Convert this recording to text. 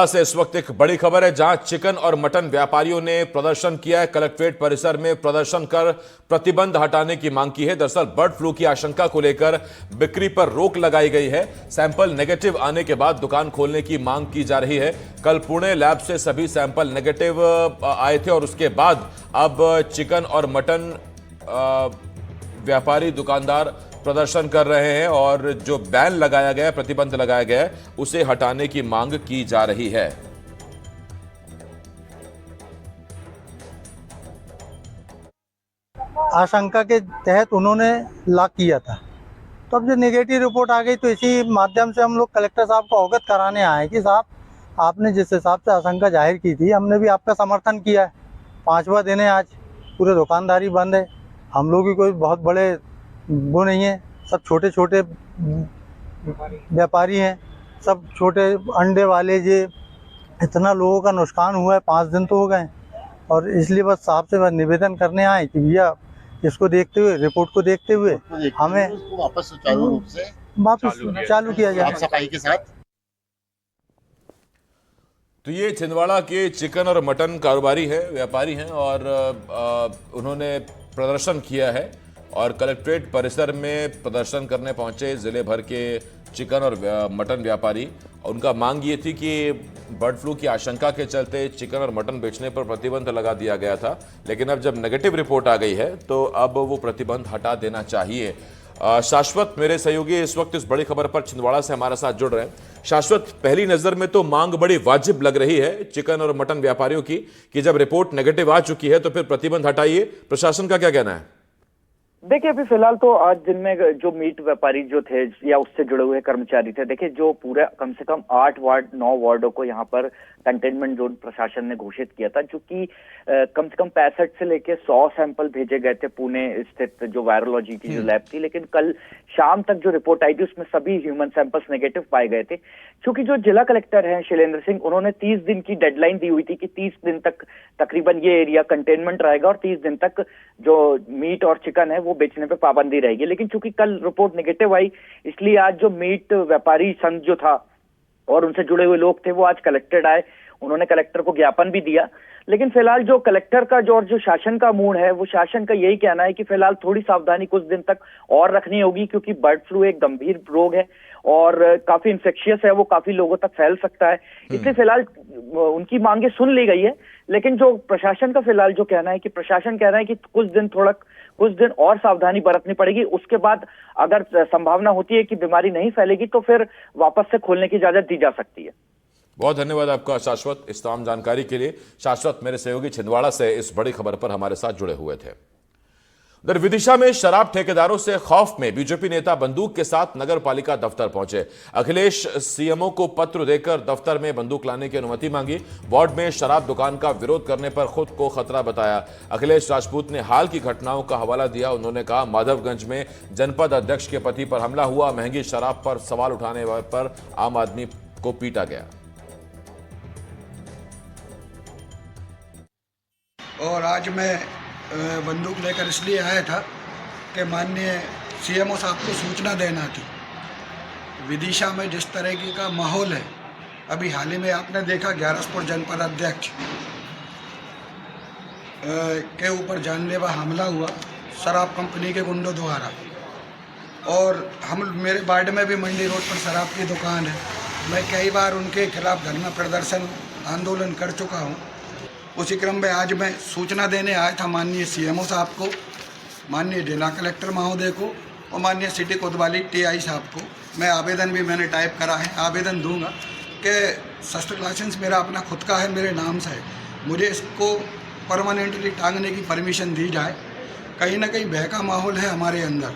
से इस वक्त एक बड़ी खबर है, जहां चिकन और मटन व्यापारियों ने प्रदर्शन किया है। कलेक्ट्रेट परिसर में प्रदर्शन कर प्रतिबंध हटाने की मांग की है। दरअसल बर्ड फ्लू की आशंका को लेकर बिक्री पर रोक लगाई गई है। सैंपल नेगेटिव आने के बाद दुकान खोलने की मांग की जा रही है। कल पुणे लैब से सभी सैंपल नेगेटिव आए थे और उसके बाद अब चिकन और मटन व्यापारी दुकानदार प्रदर्शन कर रहे हैं और जो बैन लगाया गया है, प्रतिबंध लगाया गया है, उसे हटाने की मांग की जा रही है। आशंका के तहत उन्होंने लॉक किया था। तो अब जो नेगेटिव रिपोर्ट आ गई तो इसी माध्यम से हम लोग कलेक्टर साहब को अवगत कराने आए कि साहब, आपने जिस हिसाब से आशंका जाहिर की थी, हमने भी आपका समर्थन किया है। 5वां दिन है आज, पूरे दुकानदारी बंद है। हम लोग भी कोई बहुत बड़े वो नहीं है, सब छोटे छोटे व्यापारी हैं, सब छोटे अंडे वाले। ये इतना लोगों का नुकसान हुआ है, 5 दिन तो हो गए और इसलिए बस साहब से बस निवेदन करने आए कि भैया इसको देखते हुए, रिपोर्ट को देखते हुए हमें वापस सुचारू रूप से चालू किया जाए सफाई के साथ। तो ये छिंदवाड़ा के चिकन और मटन कारोबारी है, व्यापारी हैं और उन्होंने प्रदर्शन किया है और कलेक्ट्रेट परिसर में प्रदर्शन करने पहुंचे जिले भर के चिकन और मटन व्यापारी। उनका मांग ये थी कि बर्ड फ्लू की आशंका के चलते चिकन और मटन बेचने पर प्रतिबंध लगा दिया गया था, लेकिन अब जब नेगेटिव रिपोर्ट आ गई है तो अब वो प्रतिबंध हटा देना चाहिए। शाश्वत मेरे सहयोगी इस वक्त इस बड़ी खबर पर छिंदवाड़ा से हमारे साथ जुड़ रहे हैं। शाश्वत, पहली नजर में तो मांग बड़ी वाजिब लग रही है चिकन और मटन व्यापारियों की कि जब रिपोर्ट नेगेटिव आ चुकी है तो फिर प्रतिबंध हटाइए। प्रशासन का क्या कहना है? देखिए, अभी फिलहाल तो आज दिन में जो मीट व्यापारी जो थे या उससे जुड़े हुए कर्मचारी थे, देखिए जो पूरे कम से कम 8 वार्ड 9 वार्डों को यहाँ पर कंटेनमेंट जोन प्रशासन ने घोषित किया था, जो कि कम से कम 65 से लेके 100 सैंपल भेजे गए थे पुणे स्थित जो वायरोलॉजी की जो लैब थी। लेकिन कल शाम तक जो रिपोर्ट आई थी उसमें सभी ह्यूमन सैंपल्स नेगेटिव पाए गए थे। क्योंकि जो जिला कलेक्टर हैं शैलेंद्र सिंह, उन्होंने 30 दिन की डेडलाइन दी हुई थी कि 30 दिन तक तकरीबन ये एरिया कंटेनमेंट रहेगा और 30 दिन तक जो मीट और चिकन है वो बेचने पे पाबंदी रहेगी। लेकिन चूंकि कल रिपोर्ट नेगेटिव आई, इसलिए आज जो मीट व्यापारी संघ जो था और उनसे जुड़े हुए लोग थे वो आज कलेक्टेड आए। उन्होंने कलेक्टर को ज्ञापन भी दिया। लेकिन फिलहाल जो कलेक्टर का जो शासन का मूड है, वो शासन का यही कहना है कि फिलहाल थोड़ी सावधानी कुछ दिन तक और रखनी होगी, क्योंकि बर्ड फ्लू एक गंभीर रोग है और काफी इंफेक्शियस है, वो काफी लोगों तक फैल सकता है। इसलिए फिलहाल उनकी मांगे सुन ली गई है। लेकिन जो प्रशासन का फिलहाल जो कहना है कि प्रशासन कह रहा है कि कुछ दिन और सावधानी बरतनी पड़ेगी। उसके बाद अगर संभावना होती है कि बीमारी नहीं फैलेगी तो फिर वापस से खोलने की इजाजत दी जा सकती है। बहुत धन्यवाद आपका शाश्वत, इस तमाम जानकारी के लिए। शाश्वत मेरे सहयोगी छिंदवाड़ा से इस बड़ी खबर पर हमारे साथ जुड़े हुए थे। उधर विदिशा में शराब ठेकेदारों से खौफ में बीजेपी नेता बंदूक के साथ नगर पालिका दफ्तर पहुंचे। अखिलेश सीएमओ को पत्र देकर दफ्तर में बंदूक लाने की अनुमति मांगी। वार्ड में शराब दुकान का विरोध करने पर खुद को खतरा बताया। अखिलेश राजपूत ने हाल की घटनाओं का हवाला दिया। उन्होंने कहा, माधवगंज में जनपद अध्यक्ष के पति पर हमला हुआ, महंगी शराब पर सवाल उठाने पर आम आदमी को पीटा गया। और आज मैं बंदूक लेकर इसलिए आया था कि माननीय सीएमओ साहब को सूचना देना थी। विदिशा में जिस तरह का माहौल है, अभी हाल ही में आपने देखा ग्यारसपुर जनपद अध्यक्ष के ऊपर जानलेवा हमला हुआ शराब कंपनी के गुंडों द्वारा। और मेरे वार्ड में भी मंडी रोड पर शराब की दुकान है। मैं कई बार उनके खिलाफ धरना प्रदर्शन आंदोलन कर चुका हूँ। उसी क्रम में आज मैं सूचना देने आया था माननीय सीएमओ साहब को, माननीय जिला कलेक्टर महोदय को और माननीय सिटी कोतवाली टीआई साहब को। मैं आवेदन भी मैंने टाइप करा है, आवेदन दूंगा कि शस्त्र लाइसेंस मेरा अपना खुद का है, मेरे नाम से है, मुझे इसको परमानेंटली टांगने की परमिशन दी जाए। कहीं ना कहीं भय का माहौल है हमारे अंदर।